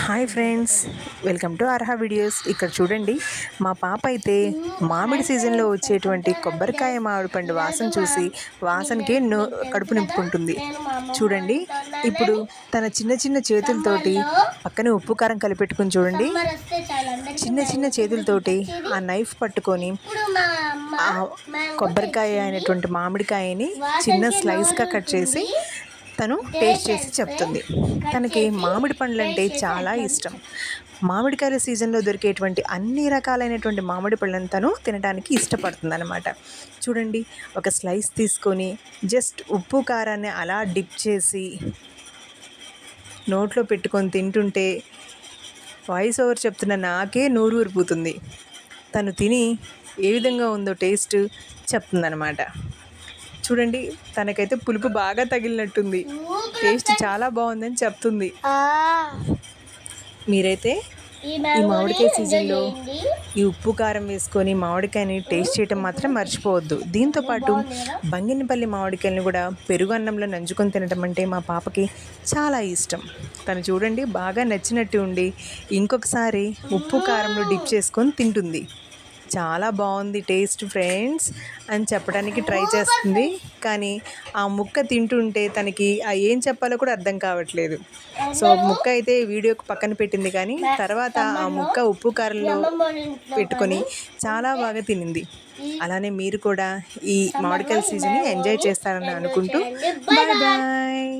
Hi friends, welcome to Arha videos. ఇక్కడ చూడండి, మా పాప అయితే మామిడి సీజన్లో వచ్చేటువంటి కొబ్బరికాయ మామిడి పండు వాసన చూసి వాసనకే కడుపు నింపుకుంటుంది. చూడండి, ఇప్పుడు తన చిన్న చిన్న చేతులతోటి పక్కనే ఉప్పు కారం కలిపెట్టుకుని చూడండి, చిన్న చిన్న చేతులతోటి ఆ నైఫ్ పట్టుకొని ఆ కొబ్బరికాయ అయినటువంటి మామిడికాయని చిన్న స్లైస్గా కట్ చేసి తను టేస్ట్ చేసి చెప్తుంది. తనకి మామిడి పండ్లు అంటే చాలా ఇష్టం. మామిడికాయల సీజన్లో దొరికేటువంటి అన్ని రకాలైనటువంటి మామిడి పళ్ళను తను తినడానికి ఇష్టపడుతుంది అనమాట. చూడండి, ఒక స్లైస్ తీసుకొని జస్ట్ ఉప్పు కారాన్ని అలా డిప్ చేసి నోట్లో పెట్టుకొని తింటుంటే వాయిస్ ఓవర్ చెప్తున్న నాకే నోరు ఊరిపోతుంది. తను తిని ఏ విధంగా ఉందో టేస్ట్ చెప్తుందనమాట. చూడండి, తనకైతే పులుపు బాగా తగిలినట్టుంది. టేస్ట్ చాలా బాగుందని చెప్తుంది. మీరైతే ఈ మామిడికాయ సీజన్లో ఈ ఉప్పు కారం వేసుకొని మామిడికాయని టేస్ట్ చేయటం మాత్రం మర్చిపోవద్దు. దీంతోపాటు బంగినపల్లి మామిడికాయలను కూడా పెరుగు అన్నంలో నంచుకొని తినడం అంటే మా పాపకి చాలా ఇష్టం. తను చూడండి, బాగా నచ్చినట్టు ఉండి ఇంకొకసారి ఉప్పు కారంలో డిప్ చేసుకొని తింటుంది. చాలా బాగుంది టేస్ట్ ఫ్రెండ్స్ అని చెప్పడానికి ట్రై చేస్తుంది. కానీ ఆ ముక్క తింటుంటే తనకి ఏం చెప్పాలో కూడా అర్థం కావట్లేదు. సో ముక్క అయితే వీడియోకి పక్కన పెట్టింది, కానీ తర్వాత ఆ ముక్క ఉప్పు కారంలో పెట్టుకొని చాలా బాగా తినింది. అలానే మీరు కూడా ఈ మామిడికాయల సీజన్ని ఎంజాయ్ చేస్తారని అనుకుంటూ బాయ్ బాయ్.